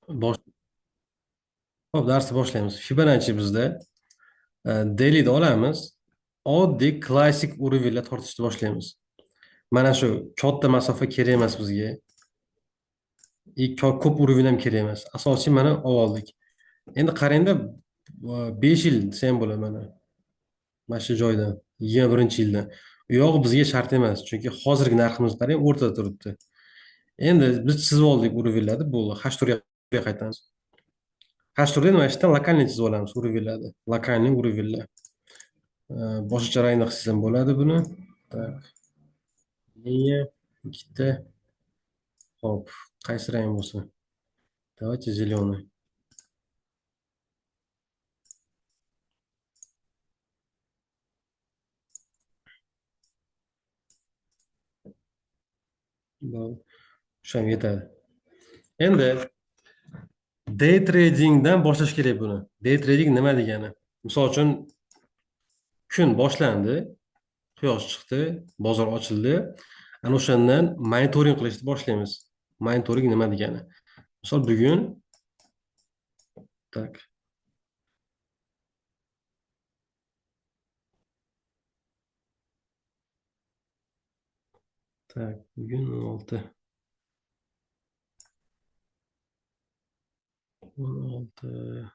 Bosh, Hop, darsni boshlaymiz. Fibonacci bizda Daily'da olamiz. Oddiy klassik uruvlar tortishni boshlaymiz. Mana shu katta masofa kerak emas bizga. Ko'p uruvlar ham kerak emas. Asosiy mana oldik. Endi qarangda 5 yil desa ham bo'ladi mana. Mana shu joydan 21-yildan. U yog'i bizga shart emas, chunki hozirgi narximizni qarang, o'rtada turibdi. Endi biz chizib oldik uruvlarni, bo'ldi. H turga qaytamiz. H turda mana shu yerdan lokalniy chizib olamiz uruvlarni. Lokalniy uruvlar. Boshqacha rangda qilsam bo'ladi buni. Так, linya ikkita. Hop, qaysi rang bo'lsa? Давайте зеленый. O'sha ham yetadi. Endi day tradingdan boshlash kerak buni. Day trading nima degani? Misol uchun kun boshlandi, quyosh chiqdi, bozor ochildi. Ana o'shandan monitoring qilishni boshlaymiz. Monitoring nima degani? Misol bugun tak bugun 16 16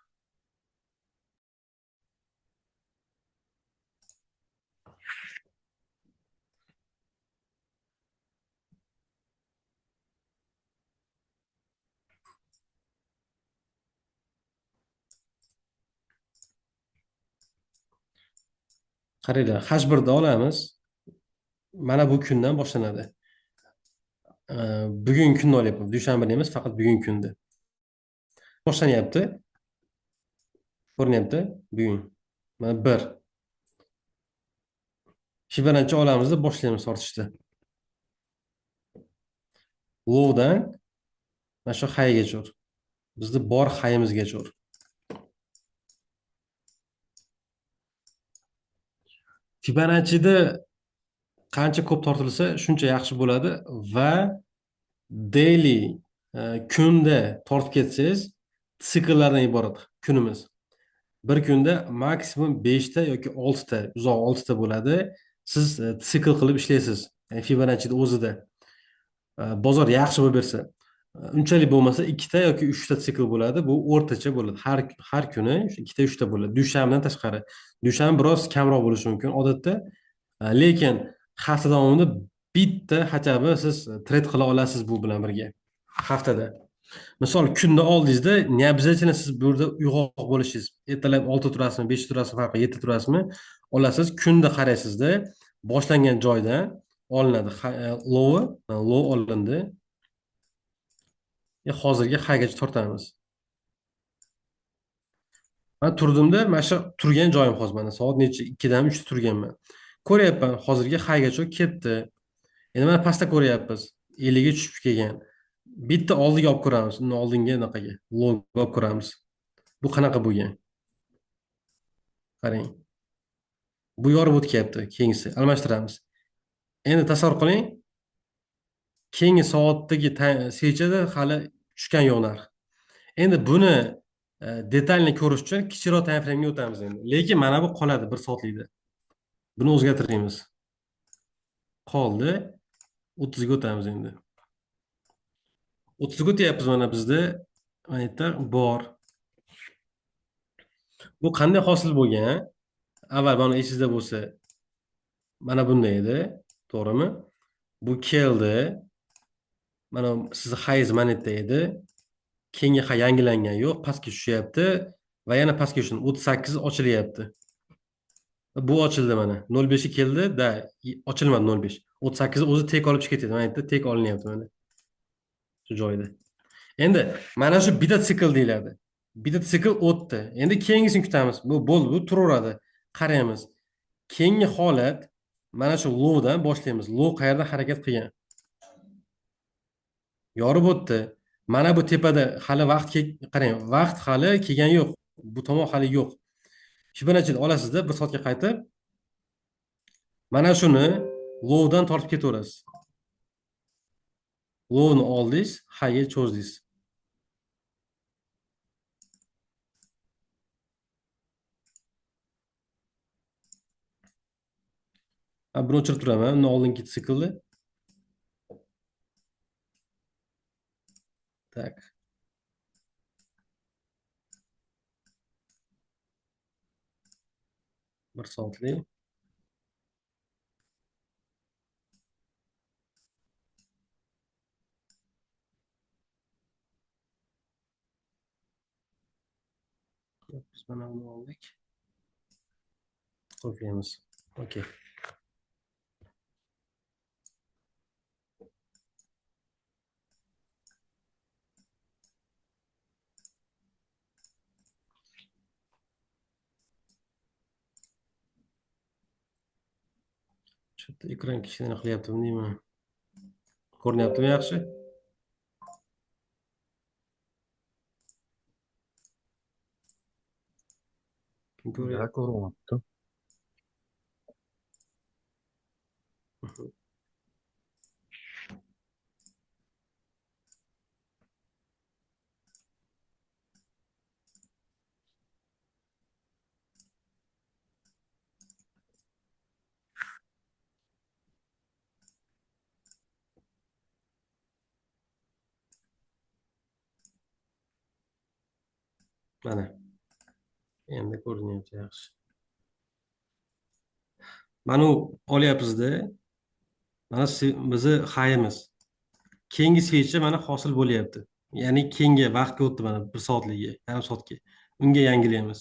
qaranglar, H1da olamiz. Mana bu kundan boshlanadi. Bugungi kunni olyapmiz. Dushanbani emas, faqat bugungi kunni. Boshlanyapti. Ko'rinyapti? Bugun. Mana 1. Fibonacci olamizda boshlaymiz tortishda. Low'dan mana shu highgacha ur. Bizni bor high'imizgacha ur. Fibonacci'da qancha ko'p tortilsa, shuncha yaxshi bo'ladi va daily kunda tortib ketsangiz, sikllardan iborat kunimiz. Bir kunda maksimum 5 ta yoki 6 ta, uzoq 6 ta bo'ladi. Siz sikl qilib ishlaysiz. Yani Fibonacci'da o'zida. Bozor yaxshi bo'lib bersa, unchalik bo'lmasa 2 ta yoki 3 ta sikl bo'ladi. Bu o'rtacha bo'ladi. Har kuni 2 ta 3 ta bo'ladi. Dushanbadan tashqari. Dushanba biroz kamroq bo'lishi mumkin odatda. Lekin hafta davomida bitta hatto siz trade qila olasiz bu bilan birga. Haftada. Misol kunda oldingizda не обязательно siz bu yerda uyg'oq bo'lishingiz. Ertalab 6 turasizmi, 5 turasizmi, farqi 7 turasizmi? Olasiz, kunda qaraysizda boshlangan joydan olinadi. Low olindi. Hozirgi highgacha tortamiz. Men turdimda, mana shu turgan joyim hozir mana soat necha? 2 dan 3 turganman. Ko'ryapman, hozirgi highgacha ketdi. Endi mana pastda ko'ryapmiz. 50 ga tushib kelgan. Bitta oldiga olib ko'ramiz. Uni oldinga anaqaga, lowga olib ko'ramiz. Bu qanaqa bo'lgan? Qarang. Bu yorib o'tyapti, keyingisi almashtiramiz. Endi tasavvur qiling, keyingi soatdagi sechada hali tushgan yo'q narx. Endi buni detalni ko'rish uchun kichikroq time frame'ga o'tamiz endi. Lekin mana bu qoladi 1 soatlikda. Buni o'zgartiramiz. Qoldi. 30 ga o'tamiz endi. 30 ga o'tyapmiz mana bizda. Mana yerda bor. Bu qanday hosil bo'lgan? Avval mana esingizda bo'lsa, mana bunday edi, to'g'rimi? Bu keldi. Mana sizni hayz mana yerda edi. Keyingi yangilangan yo'q, pastga tushyapti va yana pastga tushdi. 38 ochilyapti. Bu ochildi mana. 05 ga keldi, da ochilmadi 05. 38 o'zi tek olib chiqib ketdi. Mana yerda tek olinyapti mana. Shu joyda. Endi mana shu bitta sikl deyiladi. Bitta sikl o'tdi. Endi keyingisini kutamiz. Bu bo'ldi, bu turaveradi. Qaraymiz. Keyingi holat mana shu lowdan boshlaymiz. Low qayerda harakat qilgan? Yorib o'tdi. Mana bu tepada hali vaqt qarang, vaqt hali kelgani yo'q. Bu tomon hali yo'q. Fibonacci'ni olasizda 1 soatga qaytib, mana shuni low'dan tortib ketaverasiz. Low'ni oldingiz, high'ga cho'zdingiz. Buni o'chirib turaman. Undan oldingi siklni. Tak. Bir soatlik. Biz mana buni oldik. Qo'yamiz. Okey. Shu yerda ekran kichkina qilyaptimi deyman. Ko'rinyaptimi yaxshi? Kim Ja, ko'ryapti? ko'ryapti. Mana. Endi ko'rinyapti yaxshi. Mana u olyapmizda. Mana bizni hayimiz. Keyingi switchi mana hosil bo'lyapti. Ya'ni keyingi vaqtga o'tdi mana 1 soatligi, yarim soatga. Unga yangilaymiz.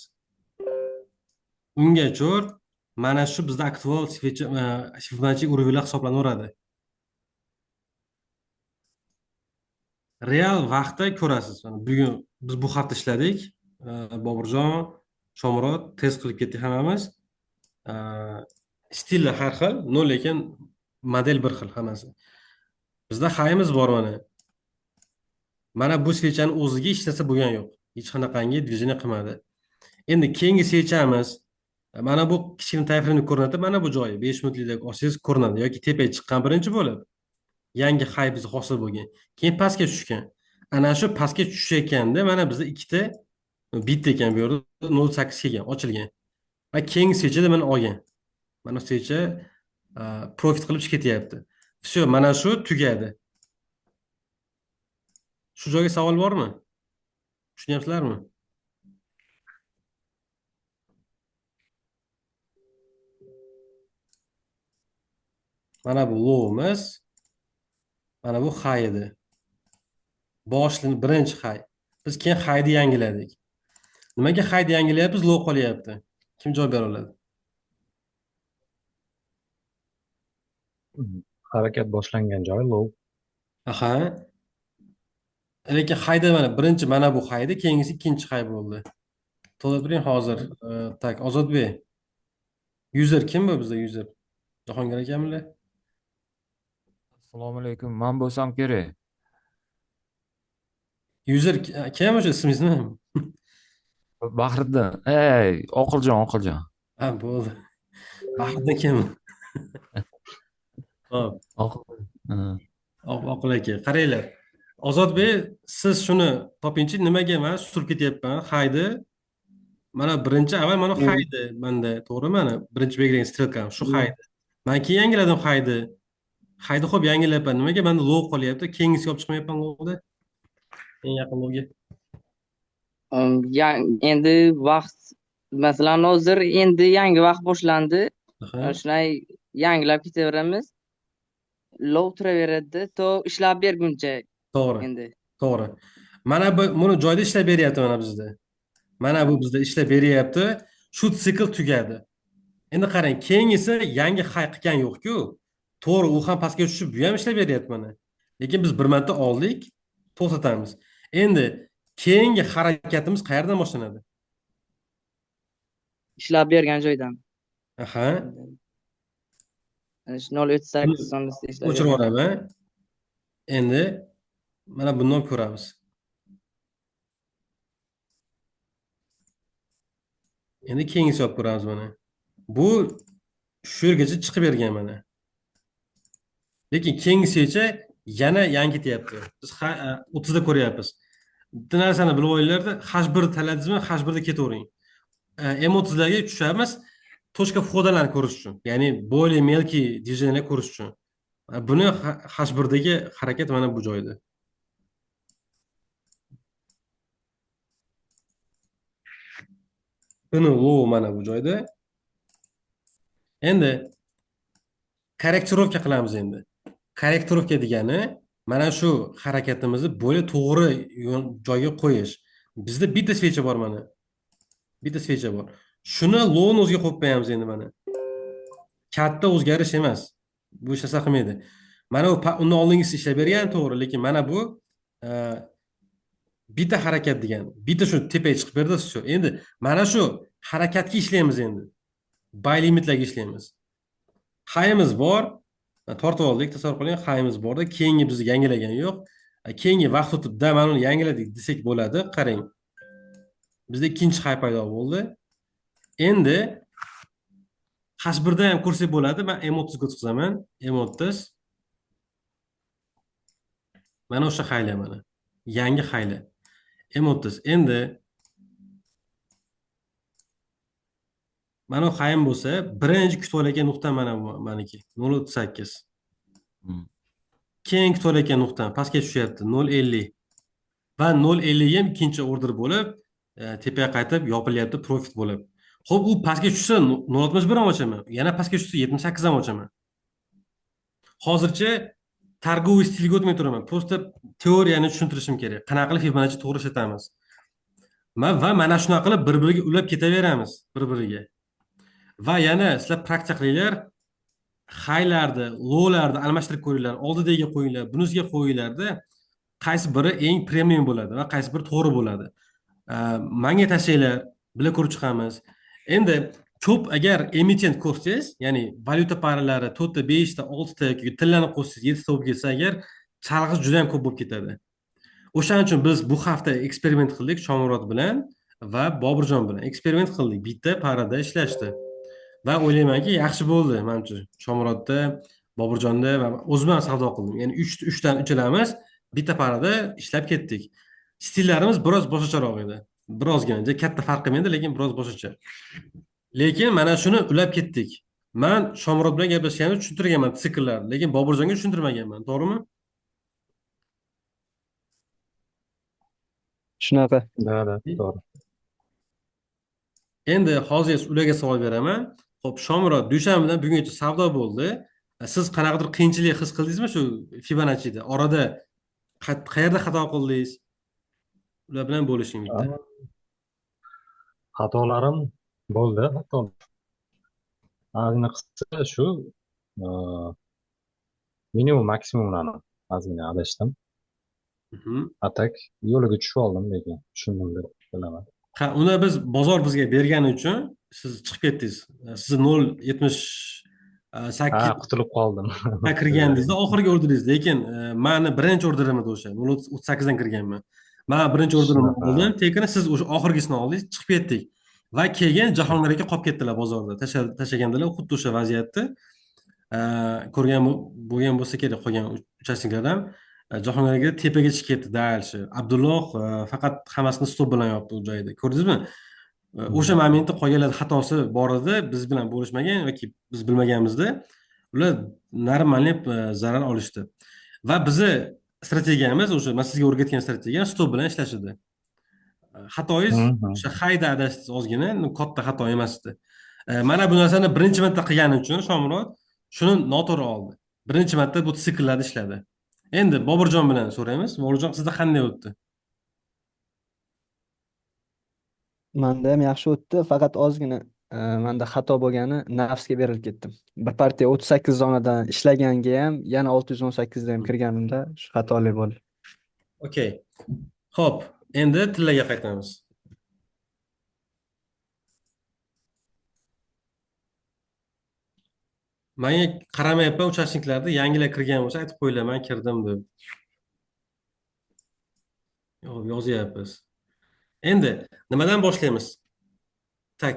Unga cho'r mana shu bizda aktual switch Fibonacci urovlar hisoblanaveradi. Real vaqtda ko'rasiz. Mana bugun biz bu hafta ishladik. Boburjon, Shomurod test qilib ketdik hammamiz. Stillar har xil, no lekin model bir xil hammasi. Bizda hayimiz bor mana. Mana bu switchani o'ziga hech narsa bo'lgani yo'q. Hech qanaqangi движение qilmadi. Endi keyingi switchamiz mana bu kichkina tayfrani ko'rinadi. Mana bu joyi 5 minutlik olsangiz ko'rinadi yoki tepaga chiqqan birinchi bo'lib. Yangi hay biz hosil bo'lgan. Keyin pastga tushgan. Ana shu pastga tushayotganda mana bizda ikkita bit ekan bu yerda 0.8 kelgan, ochilgan. Va keyingi switchda mana olgan. Mana switchi profit qilib chiqib ketyapti. Все, mana shu tugadi. Shu joyga savol bormi? Tushunyapsizlarmi? Mana bu low'imiz, mana bu high edi. Birinchi high. Biz keyin highni yangiladik. Nimaga highni yangilayapmiz, low qolyapti? Kim javob bera oladi? Harakat boshlangan joy low. Aha. Lekin highda mana birinchi mana bu highda, keyingisi ikkinchi high bo'ldi. To'g'ri turing hozir. Tak, Ozodbek. User kim bu bizda user? Jahongir akamlar? Assalomu alaykum. Men bo'lsam kerak. User kim o'sha ismingiz nima? Bahriddin. Ey, Oqiljon, Oqiljon. Ha, bo'ldi. Bahriddin kim? Hop, Oqil. Ha. Oqil aka. Qaranglar. Ozodbek, siz shuni topingchi, nimaga men surib ketyapman? Haydi. Mana birinchi avval mana haydi menda, to'g'ri mana birinchi belgilangan strelkam shu haydi. Men keyin yangiladim haydi. Haydi xo'p yangilayapman. Nimaga menda low qolyapti? Keyingisiga olib chiqmayapman low'da? Eng yaqin low'ga. Endi vaqt masalan hozir endi yangi vaqt boshlandi. Aha, Shunday yangilab ketaveramiz. Lov turaveradi to ishlab berguncha to'g'ri. endi. To'g'ri. Mana buni joyda ishlab beryapti mana bizda. Mana bu bizda ishlab beryapti. Shu sikl tugadi. Endi qarang, keyingisi yangi high qilgan yo'q-ku. To'g'ri, u ham pastga tushib, bu ham ishlab beryapti mana. Lekin biz bir marta oldik, to'xtatamiz. Endi keyingi harakatimiz qayerdan boshlanadi? Ishlab bergan joydan. Aha. Shu 0.8 sonlisida ishlab O'chirib bergan. yuboraman. Endi mana bundan ko'ramiz. Endi keyingisi olib ko'ramiz mana. Bu shu yergacha chiqib bergan mana. Lekin keyingisicha yana yangityapti. Biz 30 da ko'ryapmiz. Bitta narsani bilib olinglarda, H1 tanladingizmi, H1 da ketavering. M30 larga tushamiz. точка входalarni ko'rish uchun, ya'ni более mелкий движениyalar ko'rish uchun. Buni H1dagi harakat mana bu joyda. Buni low mana bu joyda. Endi korrektirovka qilamiz endi. Korrektirovka degani mana shu harakatimizni bo'lib to'g'ri joyga qo'yish. Bizda bitta svecha bor mana. Bitta svecha bor. Shuni low o'ziga qo'yib qo'yamiz endi mana. Katta o'zgarish emas. Bu hech narsa qilmaydi. Mana u undan oldingisi ishlab bergan to'g'ri, lekin mana bu e, bitta harakat degani. Bitta shu tepaga chiqib berdi, shu. Endi mana shu harakatga ishlaymiz endi. Buy limitlarga ishlaymiz. High'imiz bor. Tortib oldik, tasavvur qiling, high'imiz borda. Keyingi bizni yangilagan yo'q. Keyingi vaqt o'tibda mana uni yangiladik desak bo'ladi. Qarang. Bizda ikkinchi high paydo bo'ldi. Endi H1da ham ko'rsak bo'ladi. Men M30 ga o'tkazaman. M30. Mana o'sha high'lar mana. Yangi high'lar. M30. Endi mana bu high'im bo'lsa, birinchi kutib olayotgan nuqta mana bu meniki 0.38. Hmm. Keyin kutib olayotgan nuqta pastga tushyapti 0.50. Va 0.50 ham ikkinchi order bo'lib, tepaga qaytib yopilyapti profit bo'lib. Xo'p, u pastga tushsa 0.61 ham ochaman. Yana pastga tushsa 78 ham ochaman. Hozircha targoviy stilga o'tmay turaman. Просто teoriyani tushuntirishim kerak. Qanaqa qilib Fibonacci to'g'ri ishlatamiz. Va mana shunaqa qilib bir-biriga ulab ketaveramiz, bir-biriga. Va yana sizlar praktika qilinglar. High'larni, low'larni almashtirib ko'ringlar. Oldidagiga qo'yinglar, bunisiga qo'yinglarda qaysi biri eng premium bo'ladi va qaysi biri to'g'ri bo'ladi. Menga tashlanglar, bila ko'rib chiqamiz. Endi ko'p agar emitent ko'rsangiz, ya'ni valyuta paralari 4 ta, 5 ta, 6 ta yoki tillarni qo'shsangiz 7 ta bo'lib ketsa agar chalg'ish juda ham ko'p bo'lib ketadi. O'shaning uchun biz bu hafta eksperiment qildik Shomurod bilan va Boburjon bilan. Eksperiment qildik. Bitta parada ishlashdi. Va o'ylaymanki, yaxshi bo'ldi, menimcha. Shomurodda, Boburjonda va o'zim ham savdo qildim. Ya'ni 3 dan uchalamiz bitta parada ishlab ketdik. Stillarimiz biroz boshqacharoq edi. Birozgina, katta farq qilmaydi, lekin biroz boshqacha. Lekin mana shuni ulab ketdik. Men Shomurod bilan gaplashganimda tushuntirganman sikllarni, lekin Boburjonga tushuntirmaganman, to'g'rimi? Shunaqa. Da, to'g'ri. Endi hozir ularga savol beraman. Xo'p, Shomurod, dushanbadan bugungacha savdo bo'ldi. Siz qanaqadir qiyinchilik his qildingizmi shu Fibonacci'da? Orada qayerda xato qildingiz? Ular bilan bo'lishing bitta. Xatolarim bo'ldi, hatto. Ayniqsa shu minimum maksimumlarni ozgina adashdim. Atak yo'liga tushib oldim, lekin tushundim deb bilaman. Ha, uni biz bozor bizga bergani uchun siz chiqib ketdingiz. Siz 0.78 Qutulib qoldim. kirgandingizda oxirgi orderingiz, lekin meni birinchi orderim edi o'sha. 0.38 dan kirganman. Men birinchi orderimni oldim, tekin siz o'sha oxirgisini oldingiz, chiqib ketdik. Va keyin Jahongir aka qolib ketdilar bozorda. Tashlagandilar, xuddi o'sha vaziyatda. Ko'rgan bo'lgan bo'lsa kerak qolgan uchastklar ham. Jahongir aka tepaga chiqib ketdi dальше. Abdulloh faqat hammasini stop bilan yopdi u joyda. Ko'rdingizmi? O'sha momentda qolganlar xatosi bor edi, biz bilan bo'lishmagan yoki biz bilmaganimizda ular normalniy zarar olishdi. Va bizni strategiyamiz o'sha men sizga o'rgatgan strategiya stop bilan ishlash edi. Xatoyingiz o'sha hayda adashdingiz ozgina, katta xato emas edi. Mana bu narsani birinchi marta qilgani uchun Shomurod shuni noto'g'ri oldi. Birinchi marta bu sikllarda ishladi. Endi Boburjon bilan so'raymiz. Boburjon, sizda qanday o'tdi? Menda ham yaxshi o'tdi, faqat ozgina menda xato bo'lgani nafsga berilib ketdim. Bir partiya 38 zonadan ishlaganga ham yana 618 da ham kirganimda shu xatolik bo'ldi. Okey. Xo'p, endi tillarga qaytamiz. Menga qaramayapman, uchastklarda yangilar kirgan bo'lsa aytib qo'yinglar, men kirdim deb. Yo'q, yozyapmiz. Endi nimadan boshlaymiz? Tak.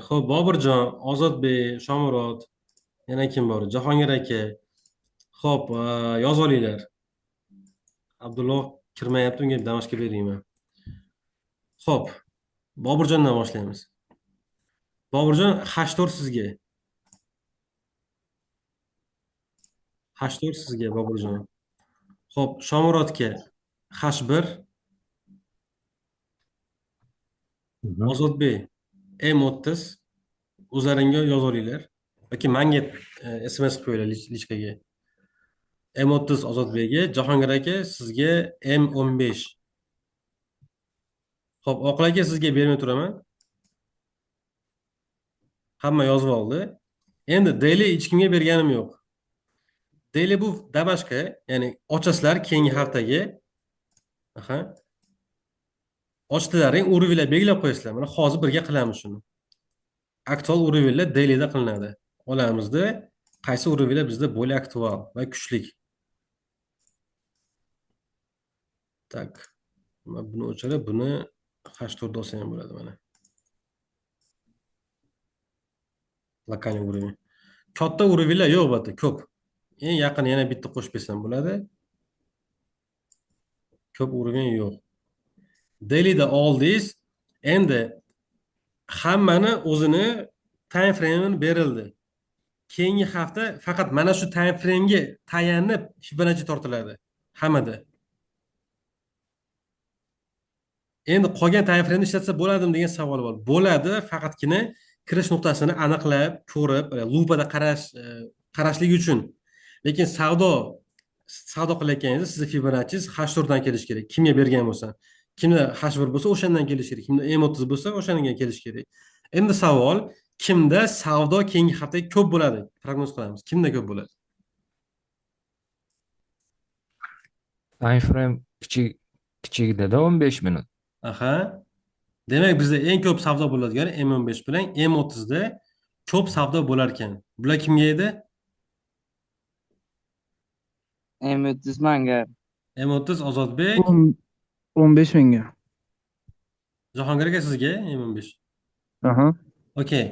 Xo'p, Boburjon, Ozodbek, Shomurod, yana kim bor? Jahongir aka. Xo'p, yozib olinglar. Abdulloh kirmayapti, unga damashqa berayman. Xo'p, Boburjondan boshlaymiz. Boburjon, H4 sizga. H4 sizga, Boburjon. Xo'p, Shomurodga H1, Mhm. Ozodbek M30 o'zlaringga yozib olinglar. Yoki menga SMS qilib qo'yinglar lichkaga. M30 Ozodbekga, Jahongir aka sizga M15. Xo'p, Oqil aka sizga bermay turaman. Hamma yozib oldi. Endi daily hech kimga berganim yo'q. Daily bu Damashqa, ya'ni ochasizlar keyingi haftaga. Aha. Ochdilaring, uruvlar belgilab qo'yasizlar. Mana hozir birga qilamiz shuni. Aktual uruvlar dailyda qilinadi. Olamizda qaysi uruvlar bizda bo'lak aktual va kuchli. Tak. Mana buni o'chirib, buni H4 olsa ham bo'ladi mana. Lokalniy uровень. Katta uровеньlar yo'q bu yerda, ko'p. Eng yaqin yana bitta qo'shib bersam bo'ladi. Ko'p uровень yo'q. Dailyda oldingiz, endi hammani o'zini time frame berildi. Keyingi hafta faqat mana shu time frame'ga tayanib Fibonacci tortiladi hammada. Endi qolgan time frame'ni ishlatsa bo'ladimi degan savol bor. Bo'ladi, faqatgina kirish nuqtasini aniqlab, ko'rib, lupada qarashlik uchun. Lekin savdo qilayotganingizda sizni Fibonacci H4 dan kelish kerak. Kimga bergan bo'lsa, kimda H1 bo'lsa o'shandan kelish kerak. Kimda M30 bo'lsa o'shandan kelish kerak. Endi savol, kimda savdo keyingi haftaga ko'p bo'ladi? Prognoz qilamiz. Kimda ko'p bo'ladi? Time frame kichigida 15 minut. Aha. Demak, bizda eng ko'p savdo bo'ladigani M15 bilan M30 da ko'p savdo bo'lar ekan. Bular kimga edi? M30 manga. M30 Ozodbek, 15 minga. Jahongir aka sizga M15. Aha. Okey.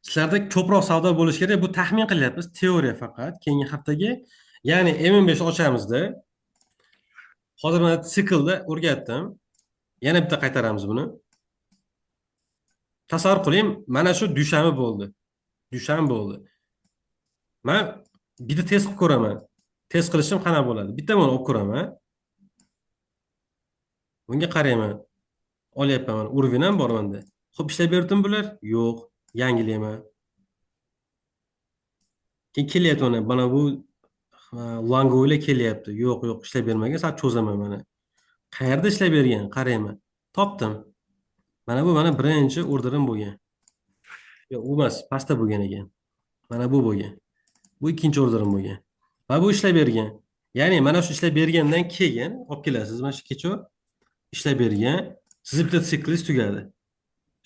Sizlarda ko'proq savdo bo'lishi kerak. Bu taxmin qilyapmiz, teoriya faqat. Keyingi haftaga, ya'ni M15 ochamizda. Hozir mana siklda o'rgatdim. Yana bitta qaytaramiz buni. Tasavvur qiling, mana shu dushanba bo'ldi. Dushanba bo'ldi. Men bitta test qilib ko'raman. Test qilishim qanaqa bo'ladi? Bitta buni olib ko'raman. Bunga qarayman. Olyapman mana, urovень ham bor menda. Xo'p, ishlab berdimi bular? Yo'q, yangilayman. Keyin kelyapti mana bu lango'ylar kelyapti. Yo'q, ishlab bermagan, sal cho'zaman mana. Qayerda ishlab bergan? Qarayman. Topdim. Mana bu mana birinchi orderim bo'lgan. Yo'q, u emas, pastda bo'lgan ekan. Mana bu bo'lgan. Bu ikkinchi orderim bo'lgan. Va bu ishlab bergan. Ya'ni mana shu ishlab bergandan keyin olib kelasiz mana shu kecha ishlab bergan. Siz bitta siklingiz tugadi.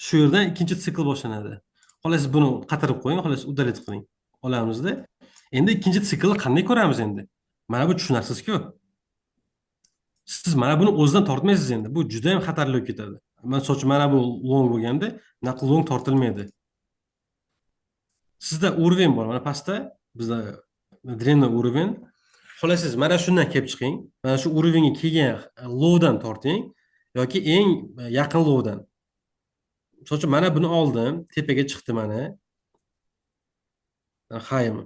Shu yerdan ikkinchi sikl boshlanadi. Xolos buni qatirib qo'ying, xolos udalit qiling. Olamizda. Endi ikkinchi siklni qanday ko'ramiz endi? Mana bu tushunarsiz-ku. Siz mana buni o'zidan tortmaysiz endi. Bu juda ham xatarli bo'lib ketadi. Masalan, mana bu long bo'lganda, naql long tortilmaydi. Sizda уровень bor, mana pastda bizda длинный уровень. Xolos siz mana shundan kelib chiqing. Mana shu уровеньga kelgan lowdan torting yoki eng yaqin lowdan. Masalan, mana buni oldim, tepaga chiqdi mana. Haym.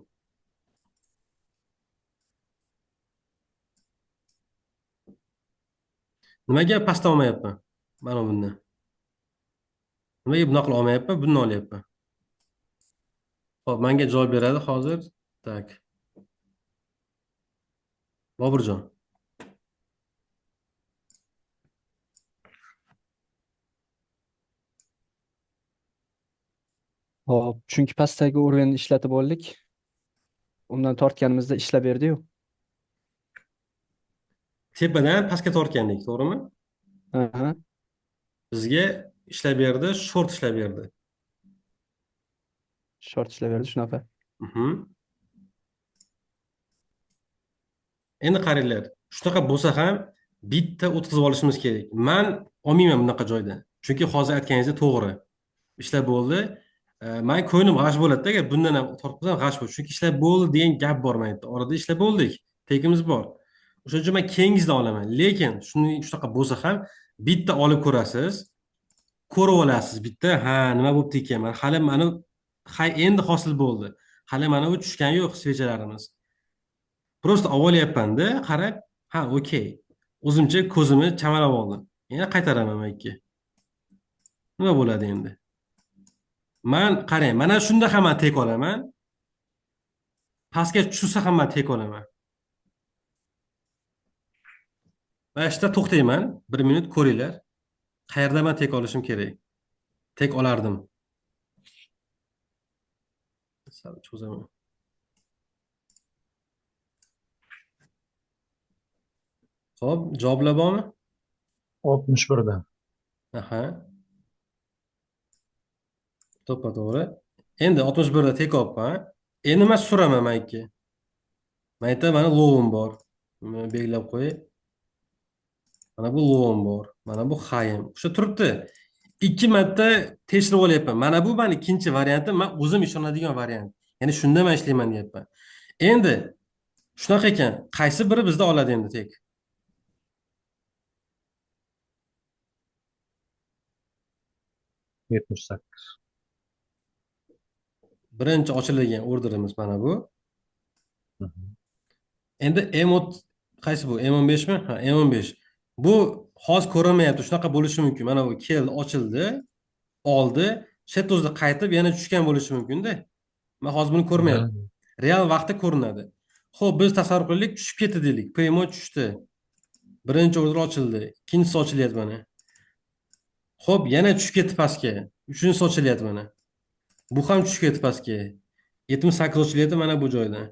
Nimaga pastdan olmayapman? Mana bundan. Nimaga bunaqa qila olmayapman? Bundan olyapman. Xo'p, menga javob beradi hozir. Tak. Boburjon. Hop, chunki pastdagi urovеньni ishlatib oldik. Undan tortganimizda ishlab berdi-yu. Tepadan pastga tortgandik, to'g'rimi? Aha. Bizga ishlab berdi, short ishlab berdi. Short ishlab berdi shunaqa. Endi qaranglar, shunaqa bo'lsa ham bitta o'tkazib olishimiz kerak. Men olmayman bunaqa joydan. Chunki hozir aytganingiz to'g'ri. Ishlab bo'ldi. Men ko'nglim g'ash bo'ladi-da, agar bundan ham tortmasam g'ash bo'ladi. Chunki ishlab bo'ldi degan gap bor men yerda. Orada ishlab bo'ldik. Tekimiz bor. O'shuning uchun men keyingisidan olaman. Lekin shunaqa bo'lsa ham bitta olib ko'rasiz. ko'rib olasiz bitta, ha, nima bo'libdi ekan, mana hali mana endi hosil bo'ldi. Hali mana bu tushgan yo'q svechalarimiz. Просто olyapman-da, qarab, ha, okey. O'zimcha ko'zimni chamalab oldim. Yana qaytaraman makka. Nima bo'ladi endi? Qarang, mana shunda ham men tek olaman. Pastga tushsa ham men tek olaman. Mana shu yerda to'xtayman. 1 minut ko'ringlar. Qayerda men tek olishim kerak? Tek olardim. Sal cho'zaman. Xo'p, javoblar bormi? 61da. Aha. To'ppa-to'g'ri. Endi 61 da tek olibman. Endi men so'raman Mayka. Men aytaman, mana lovim bor. Buni belgilab qo'y. Mana bu lovim bor. Mana bu hayim. O'sha turibdi. 2 marta tekshirib olyapman. Mana bu meni ikkinchi variantim, men o'zim ishonadigan variant. Ya'ni shunda men ishlayman deyapman. Endi shunaqa ekan, qaysi biri bizda oladi endi tek? Yetmish sakkiz. Birinchi ochiladigan orderimiz mana bu. Mhm. Endi qaysi bu? M15 mi? Ha, M15. Bu hozir ko'rinmayapti. Shunaqa bo'lishi mumkin. Mana bu keldi, ochildi, oldi, shet o'zida qaytib yana tushgan bo'lishi mumkin-da. Men hozir buni ko'rmayapman. Real vaqtda ko'rinadi. Xo'p, biz tasavvur qilaylik, tushib ketdi deylik. Primo tushdi. Birinchi order ochildi, ikkinchisi ochilyapti mana. Xo'p, yana tushib ketdi pastga. Uchinchisi ochilyapti mana. Bu ham tushib ketdi pastga. 78 ochilyapti mana bu joydan.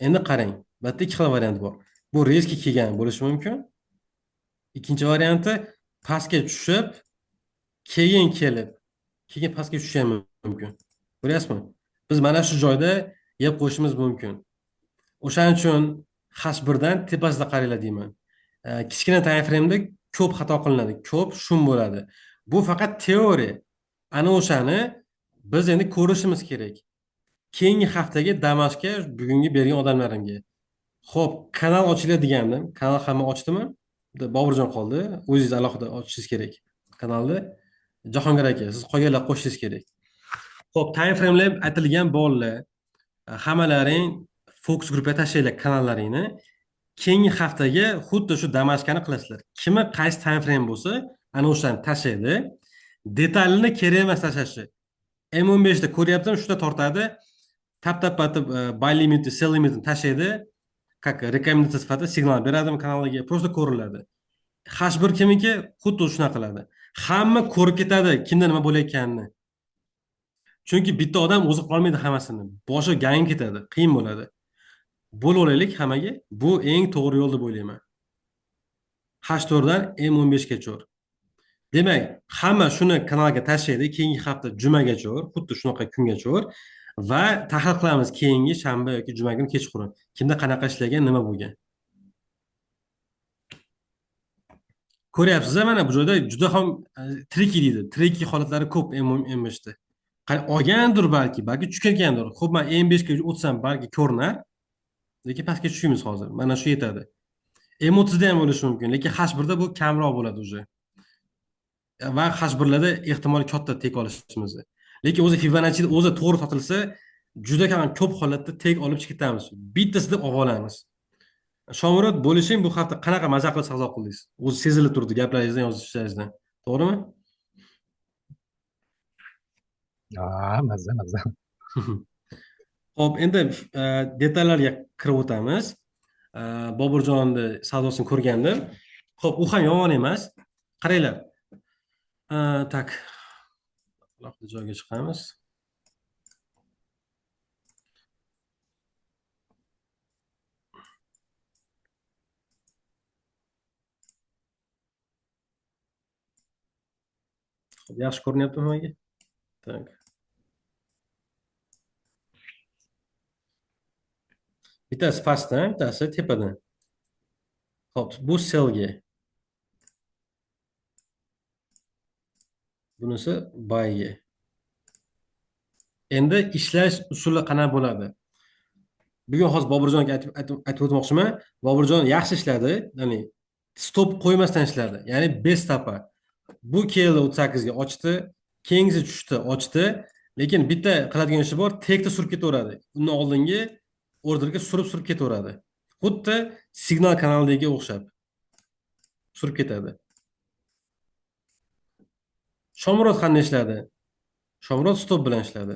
Endi qarang, bu yerda ikki xil variant bor. Bu rezki kelgan bo'lishi mumkin. Ikkinchi varianti pastga tushib, keyin kelib, keyin pastga tushishi ham mumkin. Ko'ryapsizmi? Biz mana shu joyda yeb qo'yishimiz mumkin. O'shaning uchun H1dan tepasida qaranglar deyman. Kichkina time frame'da ko'p xato qilinadi, ko'p shum bo'ladi. Bu faqat teoriya. Ana o'shani biz endi ko'rishimiz kerak. Keyingi haftaga Damashqga bugungi bergan odamlarimga. Xo'p, kanal ochiladi degandim. Kanal hamma ochdimi? Boburjon qoldi. O'zingiz alohida ochishingiz kerak kanalni. Jahongir aka, siz qolganlar qo'shishingiz kerak. Xo'p, time frame'lar aytilgan bolalar, hammalaring fokus gruppaga tashlanglar kanallaringni. Keyingi haftaga xuddi shu Damashqani qilasizlar. Kimi qaysi time frame bo'lsa, ana o'shani tashlaydi. Detalini kerak emas tashlashi. M15 da ko'ryaptim, shunda tortadi. Tap buy limit, sell limitini tashlaydi. Как rekomendatsiya sifatida signal beradimi kanaliga, просто ko'riladi. H1 kimiki xuddi shunaqa qiladi. Hamma ko'rib ketadi kimda nima bo'layotganini. Chunki bitta odam o'zi qolmaydi hammasini. Boshi gang ketadi, qiyin bo'ladi. Bo'laylik hammaga. Bu eng to'g'ri yo'l deb o'ylayman. H4dan M15gacha. Demak, hamma shuni kanalga tashlaydi, keyingi hafta jumagacha, xuddi shunaqa kungacha va tahlil qilamiz keyingi shanba yoki juma kuni kechqurun. Kimda qanaqa ishlagan, nima bo'lgan. Ko'ryapsiz, mana bu joyda juda ham triki deydi. Triki holatlari ko'p M15da. Olgandir balki tushgandir. Xo'p, men M5 ga o'tsam balki ko'rinar. Lekin pastga tushimiz hozir. Mana shu yetadi. M30 da ham bo'lishi mumkin, lekin H1da bu kamroq bo'ladi o'zi. Va H1larda ehtimol katta tek olishimiz. Lekin o'zi Fibonacci o'zi to'g'ri sotilsa, juda kam ko'p holatda tek olib chiqib ketamiz. Bittasida olib olamiz. Shomurod bo'lishing bu hafta qanaqa maza qilib savdo qildingiz? O'zi sezilib turdi gaplaringizdan, yozishlaringizdan. To'g'rimi? Mazza. Xo'p, endi detallarga kirib o'tamiz. Boburjonni savdosini ko'rgandim. Xo'p, u ham yomon emas. Qaranglar. Tak. Alohida joyga chiqamiz. Yaxshi ko'rinyaptimi menga? Tak. Bittasi pastdan, bittasi tepadan. Xo'p, bu sellga. Bunisi buyga. Endi ishlash usuli qanaqa bo'ladi? Bugun hozir Boburjonga aytib o'tmoqchiman. Boburjon yaxshi ishladi, ya'ni stop qo'ymasdan ishladi. Ya'ni bestapa. Bu keldi 38 ga ochdi, keyingisi tushdi, ochdi. Lekin bitta qiladigan ishi bor, tekda surib ketaveradi. Undan oldingi orderga surib ketaveradi. Xuddi signal kanaliga o'xshab surib ketadi. Shomurodov qanday ishladi? Shomurodov stop bilan ishladi.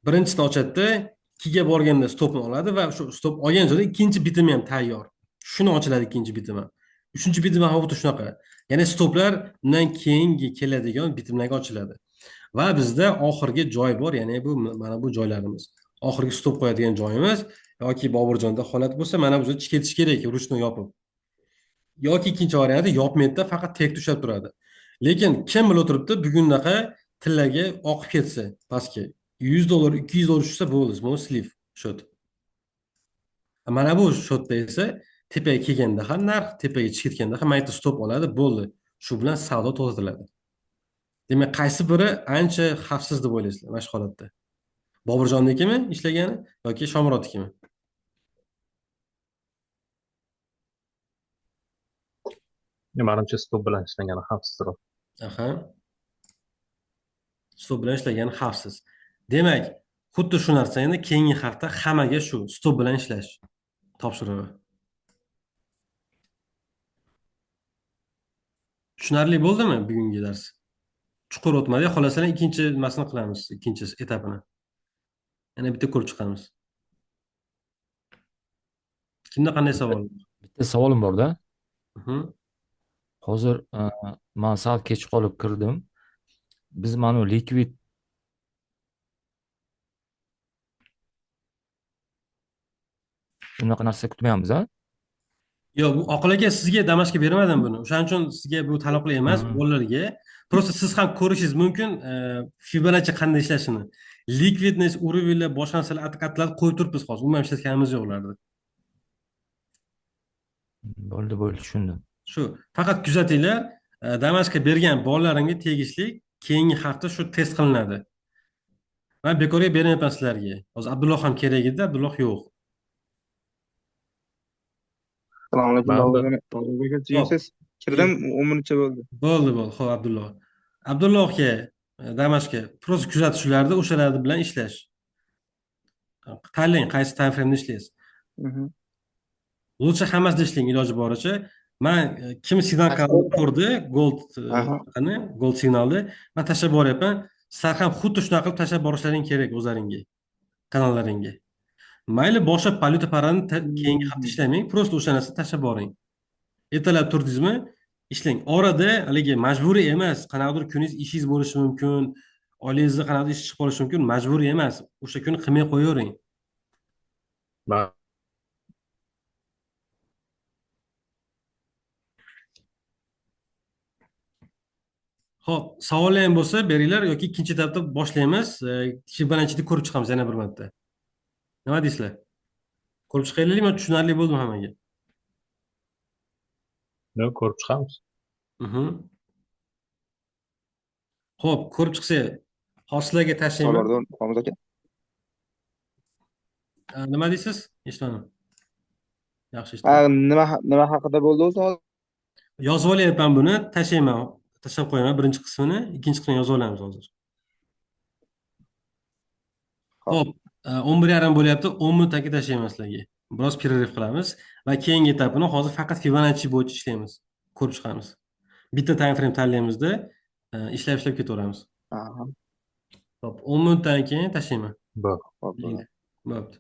Birinchisini ochadi, 2 ga borganda stopni oladi va shu stop olgan joyda ikkinchi bitimi ham tayyor. Shuni ochiladi ikkinchi bitimi. Uchinchi bitim ham xuddi shunaqa. Ya'ni stoplar undan keyingi keladigan bitimlarga ochiladi. Va bizda oxirgi joy bor, ya'ni bu mana bu joylarimiz. Oxirgi stop qo'yadigan joyimiz yoki Boburjonda holat bo'lsa, mana bu yerda ketish kerak, ruchni yopib. Yoki ikkinchi varianti yopmaydi, faqat tekda ushlab turadi. Lekin kim bilib o'tiribdi, bugundaqa tillaga oqib ketsa, pastga $100, $200 tushsa bo'ldi, bu slif shot. Mana bu shotda esa tepaga kelganda ham narx, tepaga chiqib ketganda ham mayta stop oladi, bo'ldi. Shu bilan savdo to'xtatiladi. Demak, qaysi biri ancha xavfsiz deb o'ylaysizlar mana shu holatda? Boburjonnikimi ishlagani yoki Shomurodnikimi? Menimcha stop bilan ishlagani xavfsizroq. Aha. Stop bilan ishlagani xavfsiz. Demak, xuddi shu narsa endi keyingi hafta hammaga shu stop bilan ishlash topshirig'i. Tushunarli bo'ldimi bugungi dars? Chuqur o'tmadik, xolasalar ikkinchi nimasini qilamiz, ikkinchi etapini. Yana bitta ko'rib chiqamiz. Kimda qanday savol? Bitta savolim bor-da. Mhm. Hozir men sal kech qolib kirdim. Biz mana likvid unaqa narsa kutmayapmiz, a? Yo'q, bu Oqil aka sizga damashqa bermadim buni. O'shaning uchun sizga bu taalluqli emas, bolalarga. Просто siz ham ko'rishingiz mumkin, Fibonacci qanday ishlashini. Liquidness, уровеньlar, boshqa narsalar atlatib qo'yib turibmiz hozir. Umuman ishlatganimiz yo'q ularda. Bo'ldi, tushundim. Shu, faqat kuzatinglar, damashqa bergan bolalarimga tegishli keyingi hafta shu test qilinadi. Men bekorga bermayapman sizlarga. Hozir Abdulloh ham kerak edi, Abdulloh yo'q. Assalomu alaykum. Bo'ldi. Bobur aka, jiysiz? Kirdim, 10 minutcha bo'ldi. Bo'ldi. Xo'p, Abdulloh. Abdullohga damashqa просто kuzatishlarda o'shalar bilan ishlash. Tanlang, qaysi time frame ishlaysiz. Mhm. Lutcha hammasida ishlang iloji boricha. Men kim signal kanalini ko'rdi, gold signalni men tashlab boryapman. Sizlar ham xuddi shunaqa qilib tashlab borishlaring kerak o'zlaringga, kanallaringga. Mayli boshqa valyuta parani keyingi hafta ishlamang, просто o'sha narsani tashlab boring. Ertalab turdingizmi, ishlang. Orada haligi majburiy emas, qanaqadir kuningiz ishingiz bo'lishi mumkin, oilangizda qanaqadir ish chiqib qolishi mumkin, majburiy emas. O'sha kuni qilmay qo'yavering. Xo'p, savollar ham bo'lsa beringlar yoki ikkinchi etapda boshlaymiz. Fibonacci'ni ko'rib chiqamiz yana bir marta. Nima deysizlar? Ko'rib chiqaylikmi, tushunarli bo'ldimi hammaga? Yo'q, ko'rib chiqamiz. Xo'p, ko'rib chiqsak, hozirlarga tashlayman. Qo'miz aka. Nima deysiz? Eshitmadim. Yaxshi eshitdim. Nima haqida bo'ldi o'zi? Yozib olyapman buni, tashlayman. Tashlab qo'yaman birinchi qismini, ikkinchi qismini yozib olamiz hozir. Xo'p, 11:30 bo'lyapti, 10 minutdan keyin tashlayman sizlarga. Biroz pererv qilamiz va keyingi etapini hozir faqat Fibonacci bo'yicha ishlaymiz. Ko'rib chiqamiz. Bitta time frame tanlaymizda, ishlab ketaveramiz. Xo'p, 10 minutdan keyin tashlayman. Bo'ldi. Bo'pti.